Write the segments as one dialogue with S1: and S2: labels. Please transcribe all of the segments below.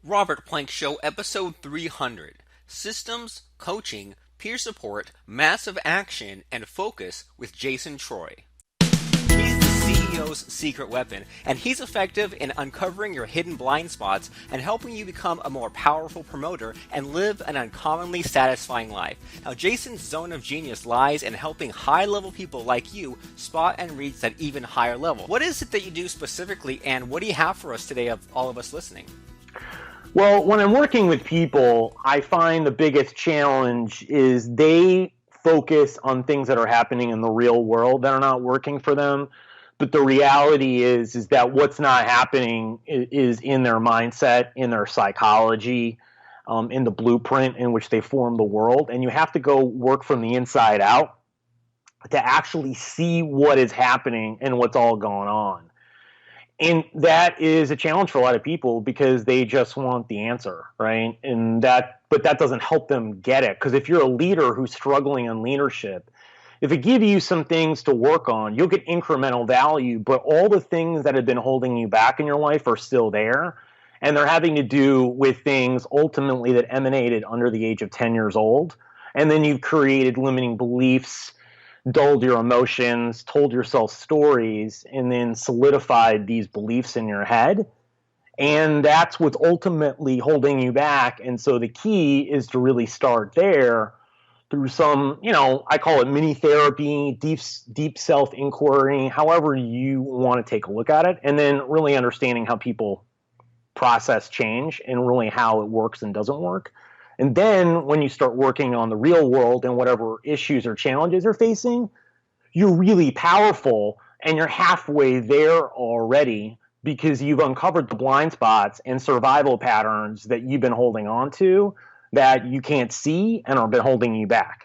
S1: Robert Plank Show, episode 300: Systems, Coaching, Peer Support, Massive Action, and Focus with Jason Treu. He's the CEO's secret weapon, and he's effective in uncovering your hidden blind spots and helping you become a more powerful promoter and live an uncommonly satisfying life. Now, Jason's zone of genius lies in helping high-level people like you spot and reach that even higher level. What is it that you do specifically, and what do you have for us today of all of us listening?
S2: Well, when I'm working with people, I find the biggest challenge is they focus on things that are happening in the real world that are not working for them. But the reality is that what's not happening is in their mindset, in their psychology, in the blueprint in which they form the world. And you have to go work from the inside out to actually see what is happening and what's all going on. And that is a challenge for a lot of people because they just want the answer, right? But that doesn't help them get it. Because if you're a leader who's struggling in leadership, if it gives you some things to work on, you'll get incremental value, but all the things that have been holding you back in your life are still there. And they're having to do with things ultimately that emanated under the age of 10 years old. And then you've created limiting beliefs, dulled your emotions, told yourself stories, and then solidified these beliefs in your head. And that's what's ultimately holding you back. And so the key is to really start there through some, I call it mini therapy, deep self-inquiry, however you want to take a look at it, and then really understanding how people process change and really how it works and doesn't work. And then when you start working on the real world and whatever issues or challenges you're facing, you're really powerful and you're halfway there already because you've uncovered the blind spots and survival patterns that you've been holding on to that you can't see and have been holding you back.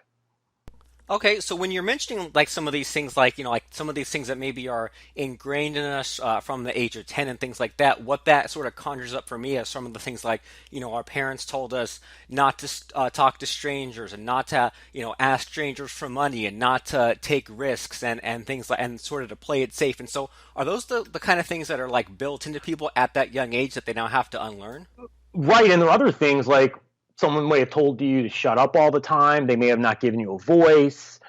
S1: Okay, so when you're mentioning like some of these things, like some of these things that maybe are ingrained in us from the age of 10 and things like that, what that sort of conjures up for me is some of the things like, our parents told us not to talk to strangers and not to, ask strangers for money and not to take risks and things like, and sort of to play it safe. And so are those the kind of things that are like built into people at that young age that they now have to unlearn?
S2: Right, and there are other things like someone may have told you to shut up all the time. They may have not given you a voice.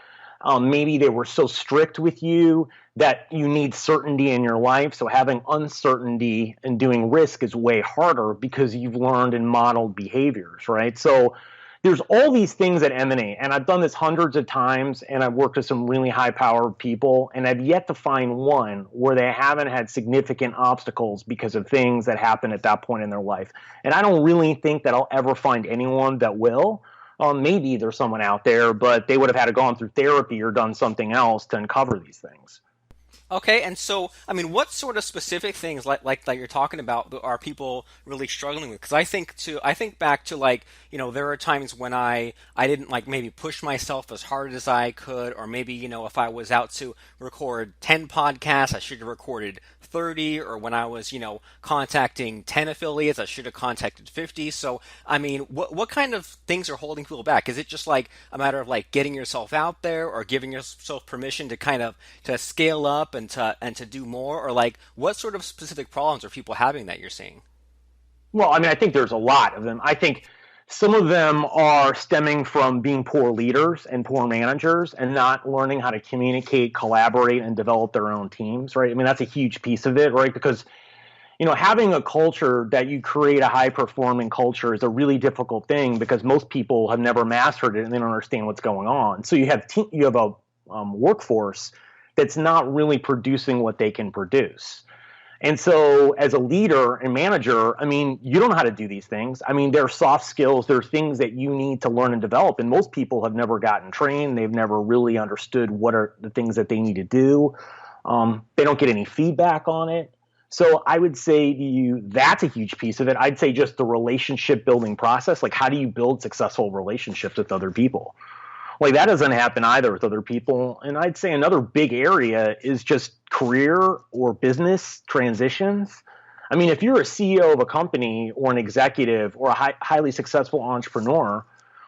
S2: Maybe they were so strict with you that you need certainty in your life. So having uncertainty and doing risk is way harder because you've learned and modeled behaviors, right? So there's all these things that emanate. And I've done this hundreds of times, and I've worked with some really high-powered people, and I've yet to find one where they haven't had significant obstacles because of things that happened at that point in their life. And I don't really think that I'll ever find anyone that will. Maybe there's someone out there, but they would have had to gone through therapy or done something else to uncover these things.
S1: Okay, and so, I mean, what sort of specific things like you're talking about are people really struggling with? Because I think back to like, there are times when I didn't like maybe push myself as hard as I could, or maybe, if I was out to record 10 podcasts, I should have recorded 30, or when I was, contacting 10 affiliates, I should have contacted 50. So, I mean, what kind of things are holding people back? Is it just like a matter of like getting yourself out there or giving yourself permission to kind of to scale up and to do more, or like what sort of specific problems are people having that you're seeing?
S2: Well, I mean, I think there's a lot of them. I think some of them are stemming from being poor leaders and poor managers and not learning how to communicate, collaborate, and develop their own teams, right? I mean, that's a huge piece of it, right? Because, having a culture that you create a high-performing culture is a really difficult thing because most people have never mastered it and they don't understand what's going on. So you have a workforce that's not really producing what they can produce. And so as a leader and manager, I mean, you don't know how to do these things. I mean, there are soft skills. There are things that you need to learn and develop. And most people have never gotten trained. They've never really understood what are the things that they need to do. They don't get any feedback on it. So I would say to you, that's a huge piece of it. I'd say just the relationship building process. Like, how do you build successful relationships with other people? Like, that doesn't happen either with other people. And I'd say another big area is just career or business transitions. I mean, if you're a CEO of a company or an executive or a highly successful entrepreneur,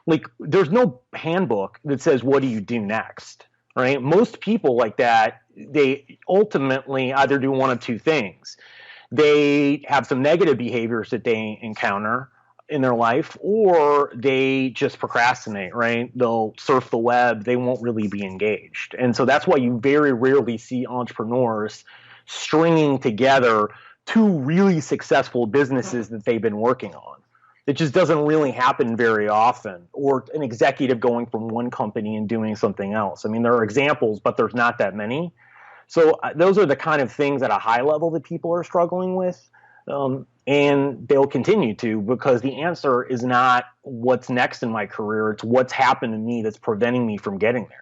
S2: like, there's no handbook that says, what do you do next, right? Most people like that, they ultimately either do one of two things. they have some negative behaviors that they encounter in their life, or they just procrastinate, right? They'll surf the web, they won't really be engaged. And so that's why you very rarely see entrepreneurs stringing together two really successful businesses that they've been working on. It just doesn't really happen very often, or an executive going from one company and doing something else. I mean, there are examples, but there's not that many. So those are the kind of things at a high level that people are struggling with. And they'll continue to, because the answer is not what's next in my career. It's what's happened to me that's preventing me from getting there.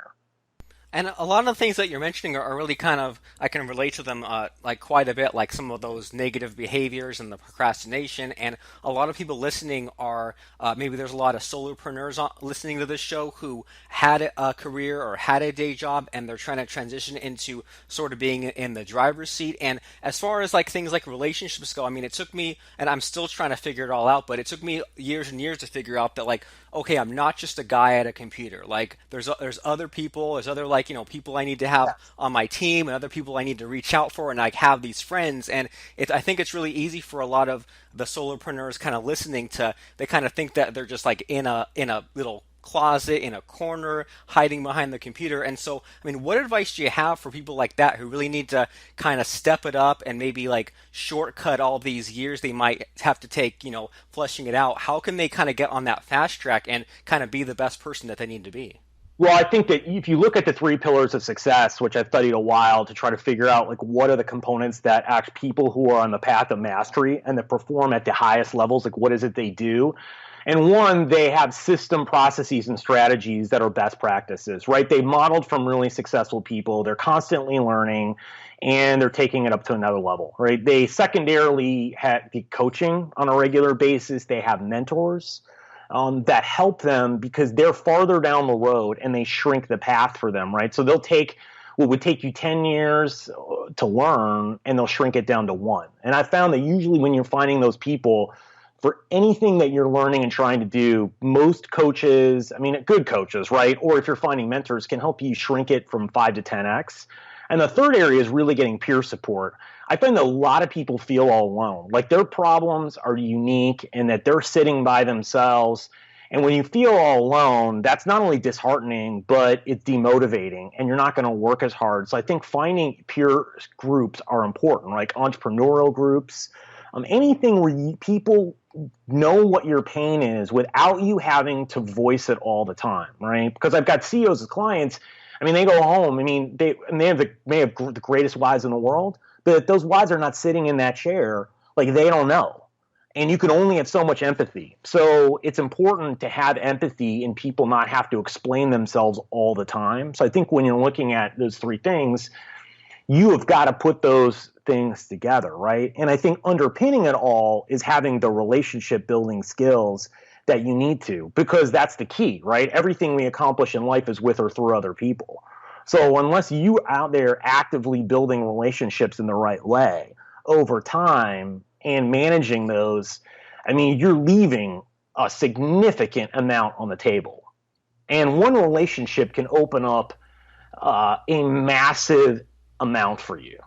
S1: And a lot of the things that you're mentioning are really kind of, I can relate to them like quite a bit, like some of those negative behaviors and the procrastination. And a lot of people listening are, maybe there's a lot of solopreneurs listening to this show who had a career or had a day job, and they're trying to transition into sort of being in the driver's seat. And as far as like things like relationships go, I mean, it took me, and I'm still trying to figure it all out, but it took me years and years to figure out that, like, okay, I'm not just a guy at a computer. Like there's other people, there's other, like, people I need to have on my team, and other people I need to reach out for, and like have these friends. And I think it's really easy for a lot of the solopreneurs kind of listening to, they kind of think that they're just like in a little closet in a corner hiding behind the computer. And so, I mean, what advice do you have for people like that who really need to kind of step it up and maybe like shortcut all these years they might have to take, fleshing it out? How can they kind of get on that fast track and kind of be the best person that they need to be?
S2: Well, I think that if you look at the three pillars of success, which I've studied a while to try to figure out, like, what are the components that act people who are on the path of mastery and that perform at the highest levels, like what is it they do? And one, they have system processes and strategies that are best practices, right? They modeled from really successful people. They're constantly learning, and they're taking it up to another level, right? They secondarily have the coaching on a regular basis. They have mentors that help them because they're farther down the road, and they shrink the path for them, right? So they'll take what would take you 10 years to learn, and they'll shrink it down to one. And I found that usually when you're finding those people, for anything that you're learning and trying to do, most coaches, I mean, good coaches, right? Or if you're finding mentors, can help you shrink it from 5 to 10x. And the third area is really getting peer support. I find that a lot of people feel all alone, like their problems are unique and that they're sitting by themselves. And when you feel all alone, that's not only disheartening, but it's demotivating, and you're not going to work as hard. So I think finding peer groups are important, like entrepreneurial groups, anything where people know what your pain is without you having to voice it all the time, right? Because I've got CEOs as clients. I mean, they go home. I mean, they have may have the greatest wives in the world, but those wives are not sitting in that chair. Like, they don't know. And you can only have so much empathy. So it's important to have empathy and people not have to explain themselves all the time. So I think when you're looking at those three things, you have got to put those things together, right? And I think underpinning it all is having the relationship building skills that you need to, because that's the key, right? Everything we accomplish in life is with or through other people. So unless you out there actively building relationships in the right way over time and managing those, I mean, you're leaving a significant amount on the table. And one relationship can open up a massive amount for you.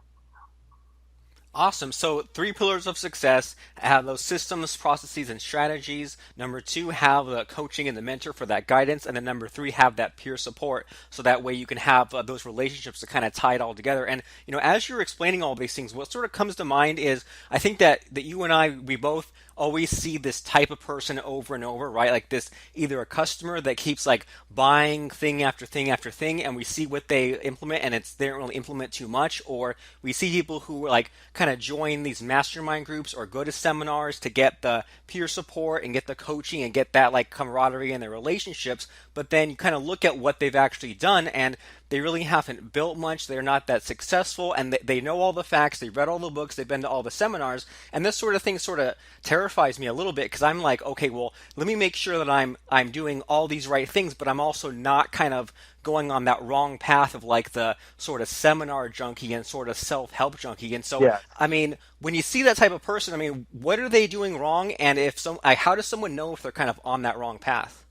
S1: Awesome. So, three pillars of success: have those systems, processes, and strategies. Number two, have the coaching and the mentor for that guidance. And then number three, have that peer support. So that way you can have those relationships to kind of tie it all together. And, as you're explaining all these things, what sort of comes to mind is, I think that you and I, we both always see this type of person over and over, right? Like this, either a customer that keeps like buying thing after thing after thing, and we see what they implement, and they don't really implement too much, or we see people who like kind of join these mastermind groups or go to seminars to get the peer support and get the coaching and get that like camaraderie in their relationships, but then you kind of look at what they've actually done, and they really haven't built much. They're not that successful, and they know all the facts. They've read all the books. They've been to all the seminars, and this sort of thing sort of terrifies me a little bit, because I'm like, okay, well, let me make sure that I'm doing all these right things, but I'm also not kind of going on that wrong path of like the sort of seminar junkie and sort of self-help junkie. And so,
S2: Yeah.
S1: I mean, when you see that type of person, I mean, what are they doing wrong? And how does someone know if they're kind of on that wrong path?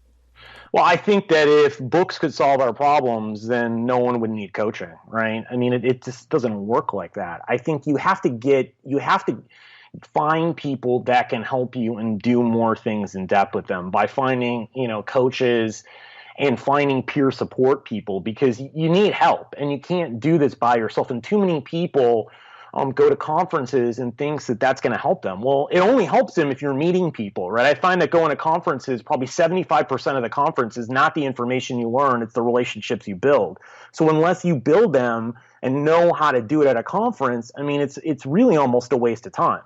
S2: Well, I think that if books could solve our problems, then no one would need coaching, right? I mean, it just doesn't work like that. I think you have to find people that can help you and do more things in depth with them by finding, coaches and finding peer support people, because you need help and you can't do this by yourself. And too many people go to conferences and thinks that that's going to help them. Well, it only helps them if you're meeting people, right? I find that going to conferences, probably 75% of the conference is not the information you learn, it's the relationships you build. So unless you build them and know how to do it at a conference, I mean, it's really almost a waste of time.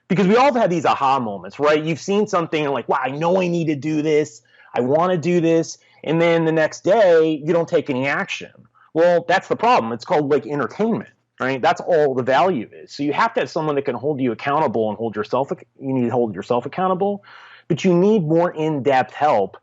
S2: Because we all have had these aha moments, right? You've seen something and like, wow, I know I need to do this. I want to do this. And then the next day, you don't take any action. Well, that's the problem. It's called like entertainment, right? That's all the value is. So you have to have someone that can hold you accountable and you need to hold yourself accountable, but you need more in-depth help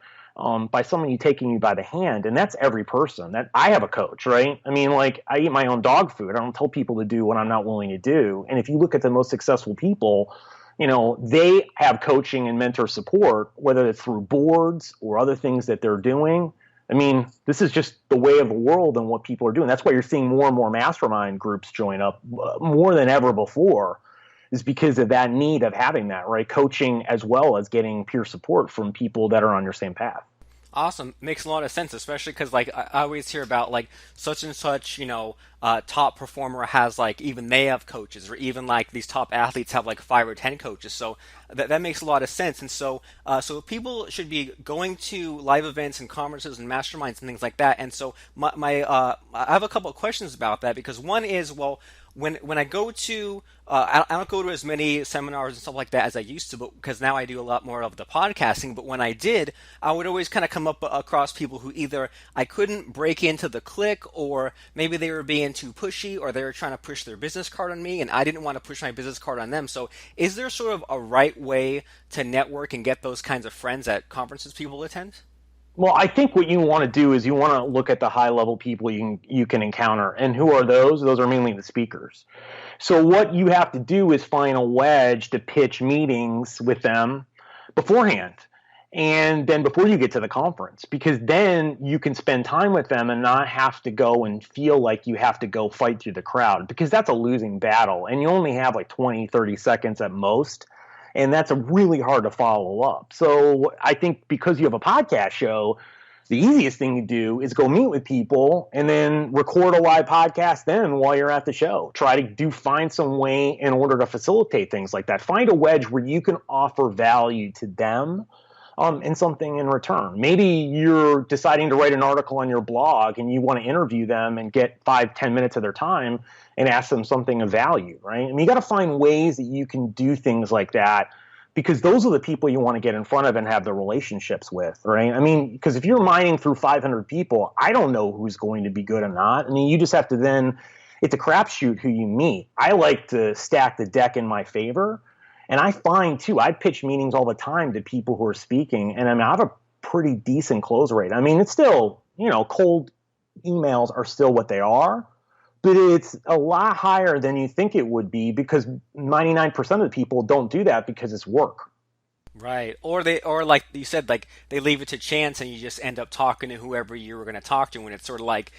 S2: by someone taking you by the hand. And that's every person. That I have a coach, right? I mean, like I eat my own dog food. I don't tell people to do what I'm not willing to do. And if you look at the most successful people, they have coaching and mentor support, whether it's through boards or other things that they're doing. I mean, this is just the way of the world and what people are doing. That's why you're seeing more and more mastermind groups join up more than ever before, is because of that need of having that, right? Coaching as well as getting peer support from people that are on your same path.
S1: Awesome. Makes a lot of sense, especially because like I always hear about like such and such, top performer has like even they have coaches, or even like these top athletes have like 5 or 10 coaches. So that makes a lot of sense. And so people should be going to live events and conferences and masterminds and things like that. And so I have a couple of questions about that, because one is, well, when I go to I don't go to as many seminars and stuff like that as I used to, but because now I do a lot more of the podcasting. But when I did, I would always kind of come up across people who either I couldn't break into the click, or maybe they were being too pushy, or they were trying to push their business card on me, and I didn't want to push my business card on them. So is there sort of a right way to network and get those kinds of friends at conferences people attend?
S2: Well, I think what you want to do is you want to look at the high level people you can encounter. And who are those? Those are mainly the speakers. So what you have to do is find a wedge to pitch meetings with them beforehand. And then before you get to the conference, because then you can spend time with them and not have to go and feel like you have to go fight through the crowd, because that's a losing battle. And you only have like 20, 30 seconds at most. And that's really hard to follow up. So I think because you have a podcast show, the easiest thing to do is go meet with people and then record a live podcast then while you're at the show. Find some way in order to facilitate things like that. Find a wedge where you can offer value to them and something in return. Maybe you're deciding to write an article on your blog and you want to interview them and get 5-10 minutes of their time and ask them something of value, right? I mean, you got to find ways that you can do things like that, because those are the people you want to get in front of and have the relationships with, right? I mean, because if you're mining through 500 people, I don't know who's going to be good or not. I mean, you just have to then, it's a crapshoot who you meet. I like to stack the deck in my favor. And I find too, I pitch meetings all the time to people who are speaking, and I mean, I have a pretty decent close rate. I mean, it's still, cold emails are still what they are, but it's a lot higher than you think it would be, because 99% of the people don't do that because it's work.
S1: Right. Or like you said, like they leave it to chance and you just end up talking to whoever you were going to talk to, and it's sort of like,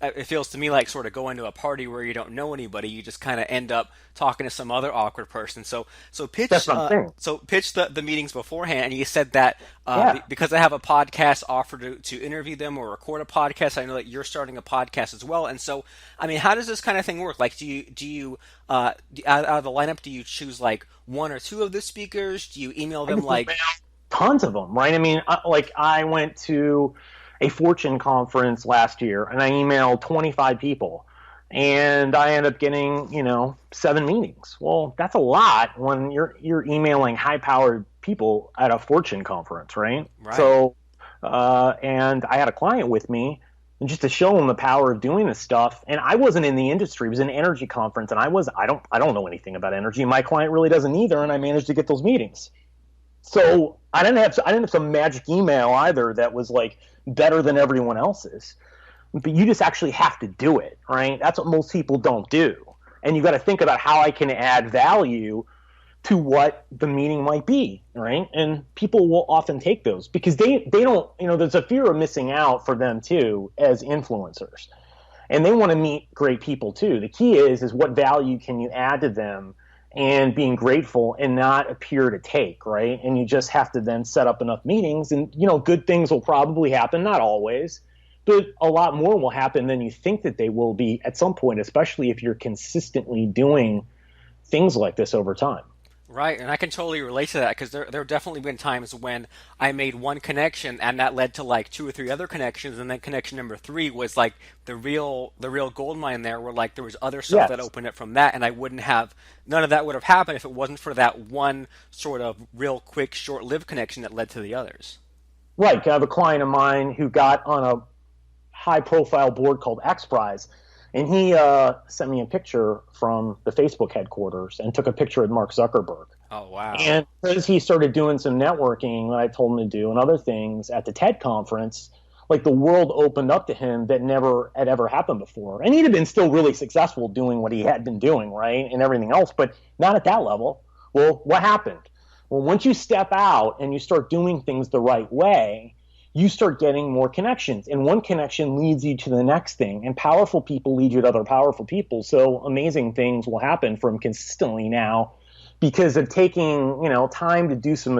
S1: it feels to me like sort of going to a party where you don't know anybody. You just kind of end up talking to some other awkward person. So
S2: That's what I'm saying.
S1: pitch the meetings beforehand. And you said that
S2: Yeah.
S1: because I have a podcast, offer to interview them or record a podcast. I know that you're starting a podcast as well. And so, I mean, how does this kind of thing work? Like, do you out of the lineup, do you choose like 1 or 2 of the speakers? Do you email them like
S2: tons of them, right? I mean, I went to a Fortune conference last year and I emailed 25 people and I ended up getting, 7 meetings. Well, that's a lot when you're emailing high powered people at a Fortune conference, right?
S1: Right.
S2: So, and I had a client with me, and just to show them the power of doing this stuff. And I wasn't in the industry. It was an energy conference, and I don't know anything about energy. My client really doesn't either, and I managed to get those meetings. So I didn't have some magic email either that was like better than everyone else's. But you just actually have to do it, right? That's what most people don't do. And you got to think about how I can add value to what the meaning might be, right? And people will often take those because they don't, there's a fear of missing out for them too as influencers. And they want to meet great people too. The key is what value can you add to them, and being grateful and not appear to take, right? And you just have to then set up enough meetings, and good things will probably happen, not always, but a lot more will happen than you think that they will be at some point, especially if you're consistently doing things like this over time.
S1: Right, and I can totally relate to that because there have definitely been times when I made one connection and that led to like two or three other connections, and then connection number three was like the real gold mine there, where like there was other stuff that
S2: Yes.
S1: opened up from that, and I wouldn't have none of that would have happened if it wasn't for that one sort of real quick, short-lived connection that led to the others.
S2: Right. I have a client of mine who got on a high profile board called X Prize. And he sent me a picture from the Facebook headquarters and took a picture with Mark Zuckerberg.
S1: Oh wow!
S2: And as he started doing some networking that I told him to do and other things at the TED conference, like the world opened up to him that never had ever happened before. And he'd have been still really successful doing what he had been doing, right? And everything else, but not at that level. Well, what happened? Well, once you step out and you start doing things the right way, you start getting more connections. And one connection leads you to the next thing. And powerful people lead you to other powerful people. So amazing things will happen from consistently now because of taking, time to do some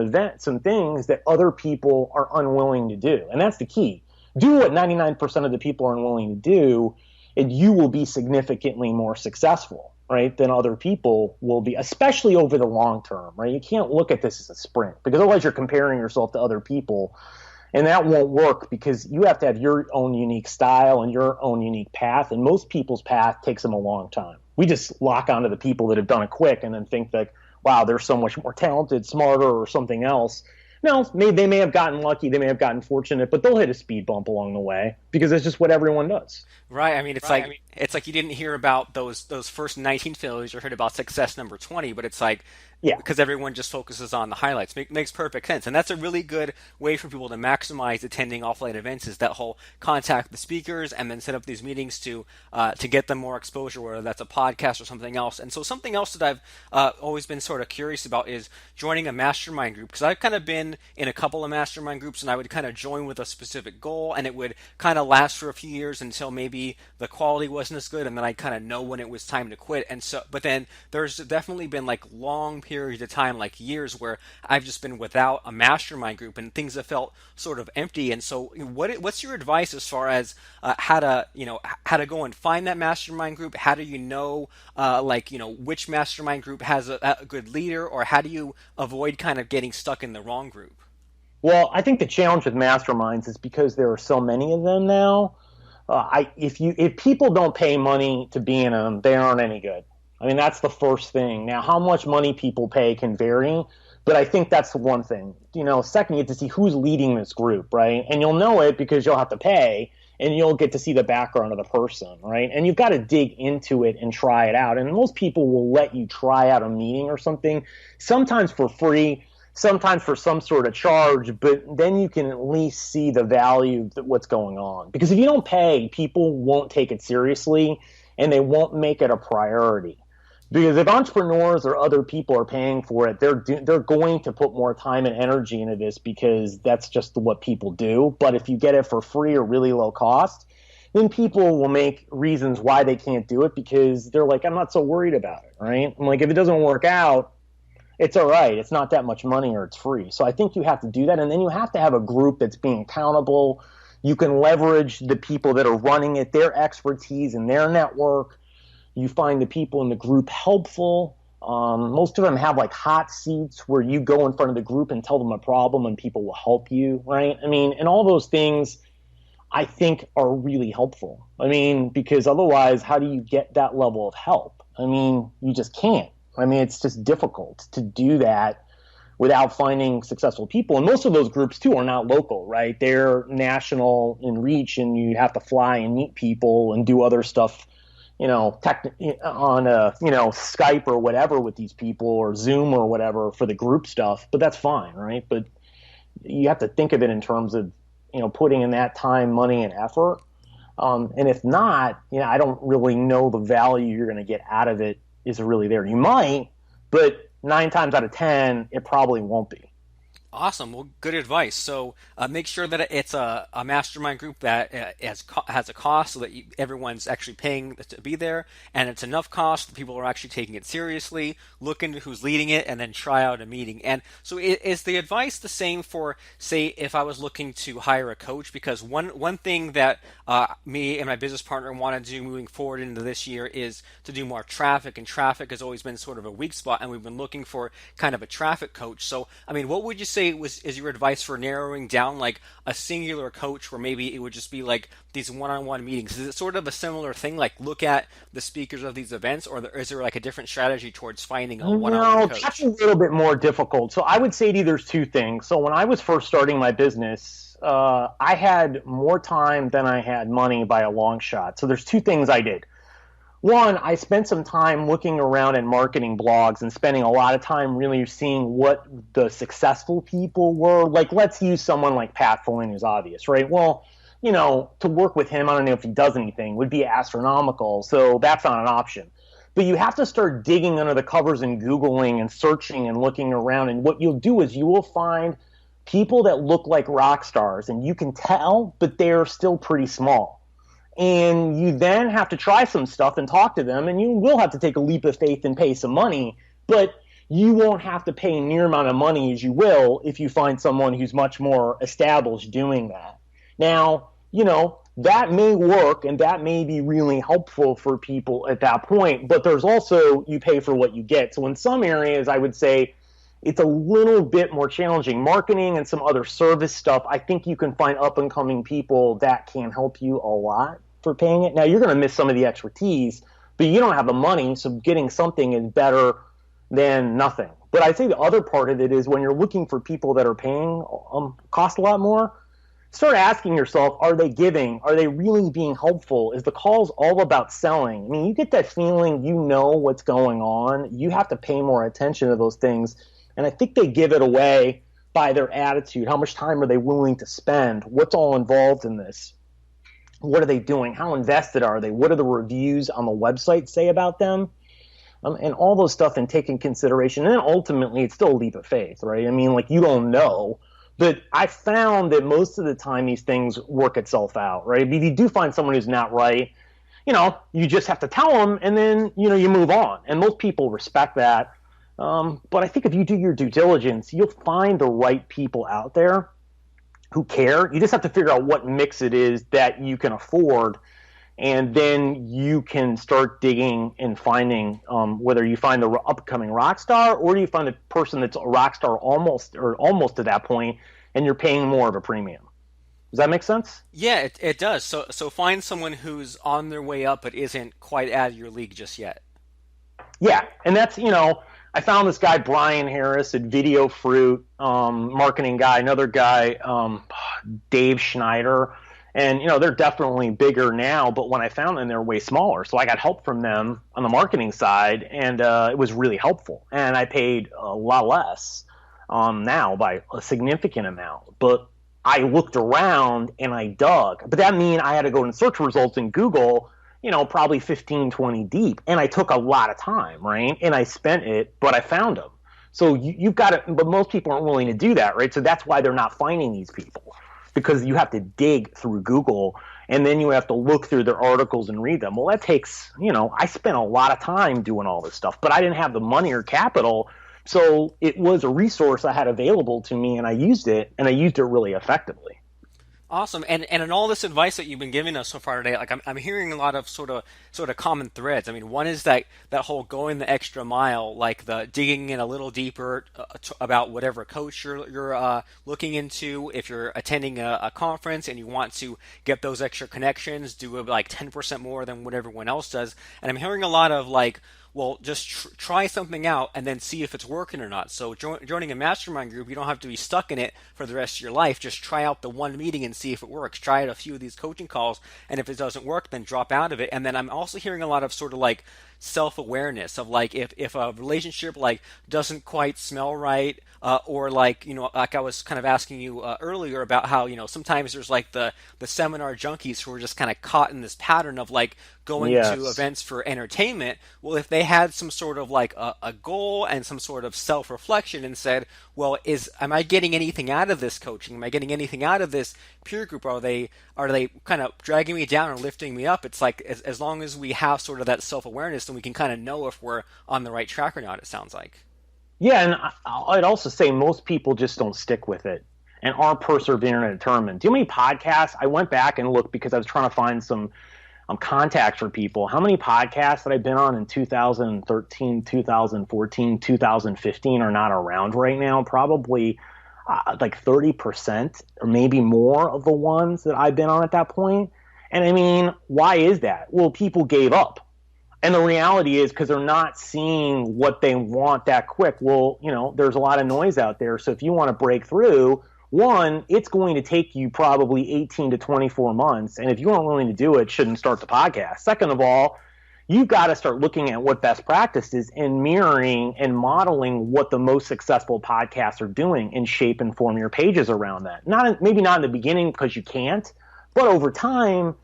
S2: things that other people are unwilling to do. And that's the key. Do what 99% of the people are unwilling to do, and you will be significantly more successful, right, than other people will be, especially over the long term, right? You can't look at this as a sprint because otherwise you're comparing yourself to other people. And that won't work because you have to have your own unique style and your own unique path. And most people's path takes them a long time. We just lock onto the people that have done it quick and then think that, wow, they're so much more talented, smarter, or something else. No, they may have gotten lucky, they may have gotten fortunate, but they'll hit a speed bump along the way because that's just what everyone does.
S1: Right. I mean, it's like you didn't hear about those first 19 failures. You heard about success number 20, but it's like
S2: Yeah.
S1: because everyone just focuses on the highlights. Makes perfect sense, and that's a really good way for people to maximize attending offline events. Is that whole contact the speakers and then set up these meetings to get them more exposure, whether that's a podcast or something else. And so something else that I've always been sort of curious about is joining a mastermind group because I've kind of been in a couple of mastermind groups, and I would kind of join with a specific goal, and it would kind of last for a few years until maybe the quality wasn't as good, and then I kind of know when it was time to quit. And so, but then there's definitely been like long periods of time, like years, where I've just been without a mastermind group, and things have felt sort of empty. And so, what's your advice as far as how to go and find that mastermind group? How do you know which mastermind group has a good leader, or how do you avoid kind of getting stuck in the wrong group?
S2: Well, I think the challenge with masterminds is because there are so many of them now. If people don't pay money to be in them, they aren't any good. I mean, that's the first thing. Now, how much money people pay can vary, but I think that's the one thing. Second, you get to see who's leading this group, right? And you'll know it because you'll have to pay, and you'll get to see the background of the person, right? And you've got to dig into it and try it out. And most people will let you try out a meeting or something, sometimes for free, sometimes for some sort of charge, but then you can at least see the value of what's going on. Because if you don't pay, people won't take it seriously and they won't make it a priority. Because if entrepreneurs or other people are paying for it, they're going to put more time and energy into this because that's just what people do. But if you get it for free or really low cost, then people will make reasons why they can't do it because they're like, I'm not so worried about it, right? I'm like, if it doesn't work out, it's all right. It's not that much money or it's free. So I think you have to do that. And then you have to have a group that's being accountable. You can leverage the people that are running it, their expertise and their network. You find the people in the group helpful. Most of them have like hot seats where you go in front of the group and tell them a problem and people will help you, right? I mean, and all those things I think are really helpful. I mean, because otherwise, how do you get that level of help? I mean, you just can't. I mean, it's just difficult to do that without finding successful people. And most of those groups, too, are not local, right? They're national in reach, and you have to fly and meet people and do other stuff, on Skype or whatever with these people or Zoom or whatever for the group stuff. But that's fine, right? But you have to think of it in terms of, putting in that time, money, and effort. And if not, I don't really know the value you're going to get out of it is really there. You might, but 9 times out of 10, it probably won't be.
S1: Awesome. Well, good advice. So make sure that it's a mastermind group that has a cost so that everyone's actually paying to be there, and it's enough cost that people are actually taking it seriously. Look into who's leading it, and then try out a meeting. And so, is the advice the same for, say, if I was looking to hire a coach? Because one thing that me and my business partner want to do moving forward into this year is to do more traffic, and traffic has always been sort of a weak spot, and we've been looking for kind of a traffic coach. So, I mean, what would you say is your advice for narrowing down like a singular coach, where maybe it would just be like these one-on-one meetings? Is it sort of a similar thing, like look at the speakers of these events, or is there like a different strategy towards finding a one-on-one
S2: No,
S1: coach?
S2: that's a little bit more difficult. So I would say to you there's two things. So when I was first starting my business, I had more time than I had money by a long shot. So there's two things I did. One, I spent some time looking around at marketing blogs and spending a lot of time really seeing what the successful people were. Like, let's use someone like Pat Flynn, who's obvious, right? Well, to work with him, I don't know if he does anything, would be astronomical. So that's not an option. But you have to start digging under the covers and Googling and searching and looking around. And what you'll do is you will find people that look like rock stars, and you can tell, but they're still pretty small. And you then have to try some stuff and talk to them, and you will have to take a leap of faith and pay some money, but you won't have to pay near amount of money as you will if you find someone who's much more established doing that. Now, that may work and that may be really helpful for people at that point, but there's also, you pay for what you get. So in some areas, I would say it's a little bit more challenging. Marketing and some other service stuff, I think you can find up and coming people that can help you a lot for paying it. Now, you're going to miss some of the expertise, but you don't have the money, so getting something is better than nothing. But I'd say the other part of it is when you're looking for people that are paying cost a lot more, start asking yourself, are they giving? Are they really being helpful? Is the calls all about selling? I mean, you get that feeling you know what's going on. You have to pay more attention to those things. And I think they give it away by their attitude. How much time are they willing to spend? What's all involved in this? What are they doing? How invested are they? What do the reviews on the website say about them? And all those stuff and take in consideration. And then ultimately, it's still a leap of faith, right? I mean, like, you don't know. But I found that most of the time these things work itself out, right? If you do find someone who's not right, you just have to tell them, and then, you move on. And most people respect that. But I think if you do your due diligence, you'll find the right people out there who care. You just have to figure out what mix it is that you can afford, and then you can start digging and finding whether you find the upcoming rock star or you find the person that's a rock star almost to that point, and you're paying more of a premium. Does that make sense?
S1: Yeah, it does. So find someone who's on their way up but isn't quite out of your league just yet.
S2: Yeah, and that's, I found this guy, Brian Harris, at Video Fruit, marketing guy, another guy, Dave Schneider. And, they're definitely bigger now, but when I found them, they're way smaller. So I got help from them on the marketing side, and it was really helpful. And I paid a lot less now by a significant amount. But I looked around and I dug. But that means I had to go in search results in Google, probably 15, 20 deep. And I took a lot of time, right? And I spent it, but I found them. So you've got to, but most people aren't willing to do that, right? So that's why they're not finding these people, because you have to dig through Google and then you have to look through their articles and read them. Well, that takes, I spent a lot of time doing all this stuff, but I didn't have the money or capital. So it was a resource I had available to me, and I used it, and I used it really effectively.
S1: Awesome. And in all this advice that you've been giving us so far today, like I'm hearing a lot of sort of common threads. I mean, one is that whole going the extra mile, like the digging in a little deeper about whatever coach you're looking into. If you're attending a conference and you want to get those extra connections, do like 10% more than what everyone else does. And I'm hearing a lot of like, well, just try something out and then see if it's working or not. So joining a mastermind group, you don't have to be stuck in it for the rest of your life. Just try out the one meeting and see if it works. Try out a few of these coaching calls, and if it doesn't work, then drop out of it. And then I'm also hearing a lot of sort of like self-awareness of like if a relationship like doesn't quite smell right, or like like I was kind of asking you earlier about how sometimes there's like the seminar junkies who are just kind of caught in this pattern of like going to
S2: Yes.
S1: events for entertainment. Well, if they had some sort of like a goal and some sort of self-reflection and said, well, is am I getting anything out of this coaching? Am I getting anything out of this peer group? Are they kind of dragging me down or lifting me up? It's like as long as we have sort of that self-awareness, then we can kind of know if we're on the right track or not, it sounds like.
S2: Yeah, and I'd also say most people just don't stick with it and aren't persevering and determined. Do you know how many podcasts? I went back and looked because I was trying to find some contacts for people. How many podcasts that I've been on in 2013, 2014, 2015 are not around right now? Probably like 30% or maybe more of the ones that I've been on at that point. And I mean, why is that? Well, people gave up. And the reality is because they're not seeing what they want that quick. Well, there's a lot of noise out there. So if you want to break through, one, it's going to take you probably 18 to 24 months. And if you aren't willing to do it, shouldn't start the podcast. Second of all, you've got to start looking at what best practice is and mirroring and modeling what the most successful podcasts are doing and shape and form your pages around that. Maybe not in the beginning because you can't, but over time,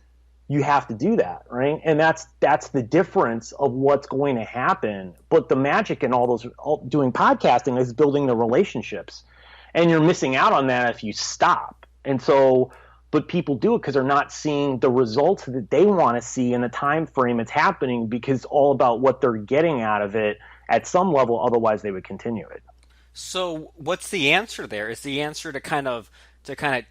S2: you have to do that, right? And that's the difference of what's going to happen. But the magic in doing podcasting is building the relationships, and you're missing out on that if you stop. And so, but people do it because they're not seeing the results that they want to see in the time frame it's happening, because it's all about what they're getting out of it at some level. Otherwise, they would continue it.
S1: So what's the answer there? Is the answer to kind of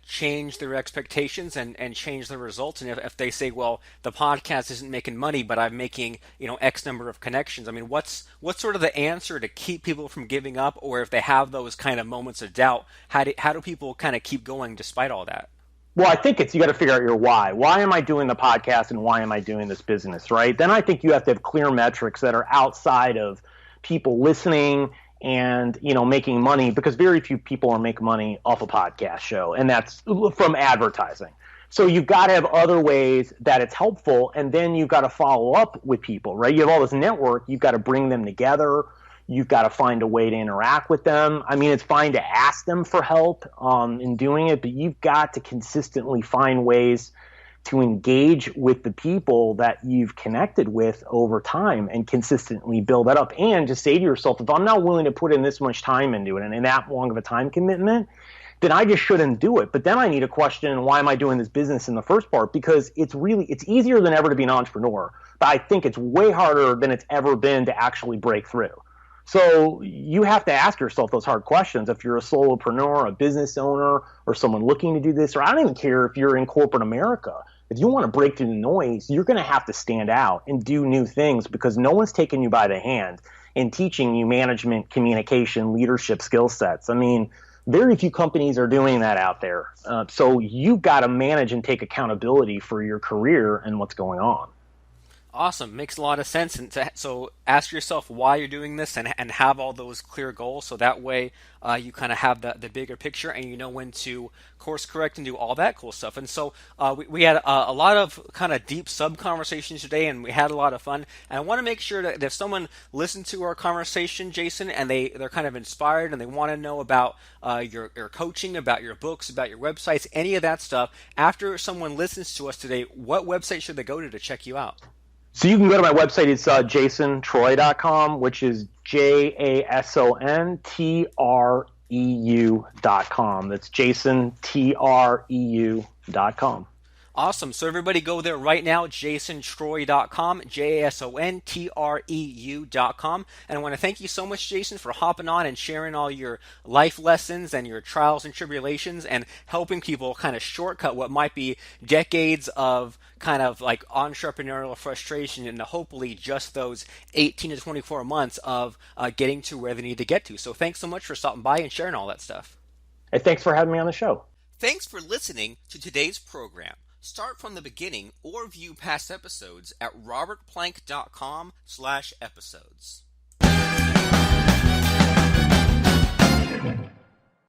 S1: change their expectations and change the results? And if they say, well, the podcast isn't making money, but I'm making X number of connections. I mean, what's sort of the answer to keep people from giving up? Or if they have those kind of moments of doubt, how do people kind of keep going despite all that?
S2: Well, I think you got to figure out your why. Why am I doing the podcast and why am I doing this business, right? Then I think you have to have clear metrics that are outside of people listening and making money, because very few people are making money off a podcast show, and that's from advertising. So you've got to have other ways that it's helpful, and then you've got to follow up with people, right? You have all this network, you've got to bring them together. You've got to find a way to interact with them. I mean, it's fine to ask them for help in doing it, but you've got to consistently find ways to engage with the people that you've connected with over time and consistently build that up. And just say to yourself, if I'm not willing to put in this much time into it and that long of a time commitment, then I just shouldn't do it. But then I need to question, why am I doing this business in the first part? Because it's easier than ever to be an entrepreneur, but I think it's way harder than it's ever been to actually break through. So you have to ask yourself those hard questions. If you're a solopreneur, a business owner, or someone looking to do this, or I don't even care if you're in corporate America, if you want to break through the noise, you're going to have to stand out and do new things, because no one's taking you by the hand and teaching you management, communication, leadership skill sets. I mean, very few companies are doing that out there. So you've got to manage and take accountability for your career and what's going on.
S1: Awesome. Makes a lot of sense. And so ask yourself why you're doing this, and have all those clear goals. So that way you kind of have the bigger picture, and you know when to course correct and do all that cool stuff. And so we had a lot of kind of deep sub conversations today, and we had a lot of fun. And I want to make sure that if someone listened to our conversation, Jason, and they're kind of inspired and they want to know about your coaching, about your books, about your websites, any of that stuff, after someone listens to us today, what website should they go to check you out?
S2: So you can go to my website. It's jasontreu.com, which is JASONTREU.com. That's JasonTREU.com.
S1: Awesome. So everybody go there right now, jasontreu.com, JASONTREU.com. And I want to thank you so much, Jason, for hopping on and sharing all your life lessons and your trials and tribulations, and helping people kind of shortcut what might be decades of kind of like entrepreneurial frustration into hopefully just those 18 to 24 months of getting to where they need to get to. So thanks so much for stopping by and sharing all that stuff.
S2: Hey, thanks for having me on the show.
S1: Thanks for listening to today's program. Start from the beginning or view past episodes at robertplank.com/episodes.